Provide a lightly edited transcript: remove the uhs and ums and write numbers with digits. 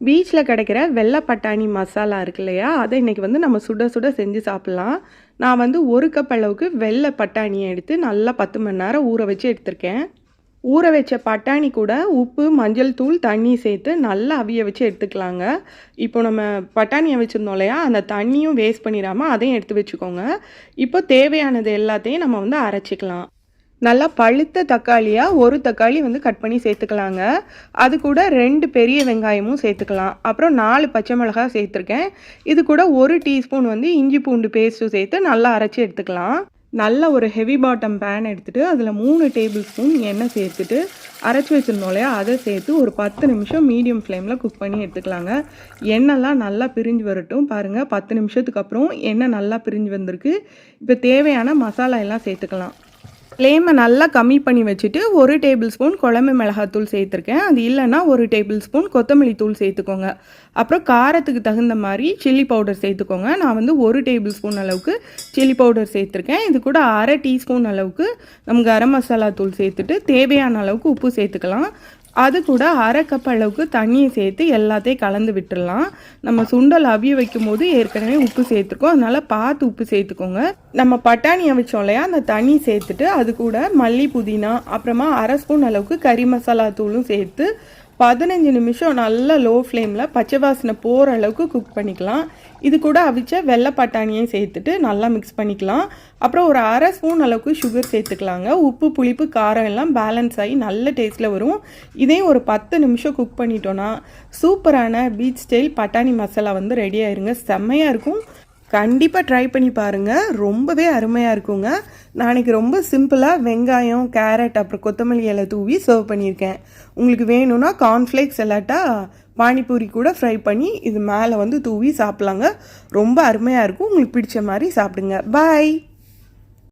பீச்சில் கிடைக்கிற வெள்ளை பட்டாணி மசாலா இருக்கு இல்லையா, அதை இன்றைக்கி வந்து நம்ம சுட சுட செஞ்சு சாப்பிட்லாம். நான் வந்து 1 கப் அளவுக்கு வெள்ளை பட்டாணியை எடுத்து நல்லா 10 மணி நேரம் ஊற வச்சு எடுத்திருக்கேன். ஊற வச்ச பட்டாணி கூட உப்பு, மஞ்சள் தூள், தண்ணி சேர்த்து நல்லா அவிய வச்சு எடுத்துக்கலாங்க. இப்போ நம்ம பட்டாணியை வச்சுருந்தோம் இல்லையா, அந்த தண்ணியும் வேஸ்ட் பண்ணிடாமல் அதையும் எடுத்து வச்சுக்கோங்க. இப்போ தேவையானது எல்லாத்தையும் நம்ம வந்து அரைச்சிக்கலாம். நல்லா பழுத்த தக்காளியாக 1 தக்காளி வந்து கட் பண்ணி சேர்த்துக்கலாங்க. அது கூட 2 பெரிய வெங்காயமும் சேர்த்துக்கலாம். அப்புறம் 4 பச்சை மிளகாய் சேர்த்துருக்கேன். இது கூட 1 டீஸ்பூன் வந்து இஞ்சி பூண்டு பேஸ்ட்டும் சேர்த்து நல்லா அரைச்சி எடுத்துக்கலாம். நல்ல ஒரு ஹெவி பாட்டம் பேன் எடுத்துகிட்டு அதில் 3 டேபிள் ஸ்பூன் எண்ணெய் சேர்த்துட்டு அரைச்சி வச்சுருந்தோம் இல்லையா, அதை சேர்த்து ஒரு 10 நிமிஷம் மீடியம் ஃப்ளேமில் குக் பண்ணி எடுத்துக்கலாங்க. எண்ணெய்லாம் நல்லா பிரிஞ்சு வரட்டும். பாருங்கள், 10 நிமிஷத்துக்கு அப்புறம் எண்ணெய் நல்லா பிரிஞ்சு வந்திருக்கு. இப்போ தேவையான மசாலா எல்லாம் சேர்த்துக்கலாம். ஃப்ளேமை நல்லா கம்மி பண்ணி வச்சுட்டு 1 டேபிள் ஸ்பூன் குழம்பு மிளகாத்தூள் சேர்த்துருக்கேன். அது இல்லைன்னா 1 டேபிள் ஸ்பூன் கொத்தமல்லி தூள் சேர்த்துக்கோங்க. அப்புறம் காரத்துக்கு தகுந்த மாதிரி சில்லி பவுடர் சேர்த்துக்கோங்க. நான் வந்து 1 டேபிள் ஸ்பூன் அளவுக்கு சில்லி பவுடர் சேர்த்துருக்கேன். இது கூட அரை டீஸ்பூன் அளவுக்கு நம்ம கரம் மசாலா தூள் சேர்த்துட்டு தேவையான அளவுக்கு உப்பு சேர்த்துக்கலாம். அது கூட அரை கப் அளவுக்கு தண்ணியை சேர்த்து எல்லாத்தையும் கலந்து விட்டுடலாம். நம்ம சுண்டல் அவிய வைக்கும் போது ஏற்கனவே உப்பு சேர்த்துருக்கோம், அதனால் பார்த்து உப்பு சேர்த்துக்கோங்க. நம்ம பட்டாணி அவிச்சோம் இல்லையா, அந்த தண்ணி சேர்த்துட்டு அது கூட மல்லி, புதினா, அப்புறமா அரை ஸ்பூன் அளவுக்கு கறி மசாலா தூளும் சேர்த்து 15 நிமிஷம் நல்லா லோ ஃப்ளேமில் பச்சை வாசனை போகிற அளவுக்கு குக் பண்ணிக்கலாம். இது கூட அவிச்ச வெள்ளை பட்டாணியும் சேர்த்துட்டு நல்லா மிக்ஸ் பண்ணிக்கலாம். அப்புறம் ஒரு அரை ஸ்பூன் அளவுக்கு சுகர் சேர்த்துக்கலாங்க. உப்பு, புளிப்பு, காரம் எல்லாம் பேலன்ஸ் ஆகி நல்ல டேஸ்ட்டில் வரும். இதையும் ஒரு 10 நிமிஷம் குக் பண்ணிட்டோன்னா சூப்பரான பீச் ஸ்டைல் பட்டாணி மசாலா வந்து ரெடி ஆயிருங்க. செம்மையாக இருக்கும். கண்டிப்பாக ட்ரை பண்ணி பாருங்கள், ரொம்பவே அருமையாக இருக்குங்க. நாளைக்கு ரொம்ப சிம்பிளாக வெங்காயம், கேரட், அப்புறம் கொத்தமல்லி இலை தூவி சர்வ் பண்ணியிருக்கேன். உங்களுக்கு வேணும்னா கார்ன்ஃப்ளேக்ஸ் இல்லாட்டா பானிபூரி கூட ஃப்ரை பண்ணி இது மேலே வந்து தூவி சாப்பிட்லாங்க. ரொம்ப அருமையாக இருக்கும். உங்களுக்கு பிடிச்ச மாதிரி சாப்பிடுங்க. பாய்.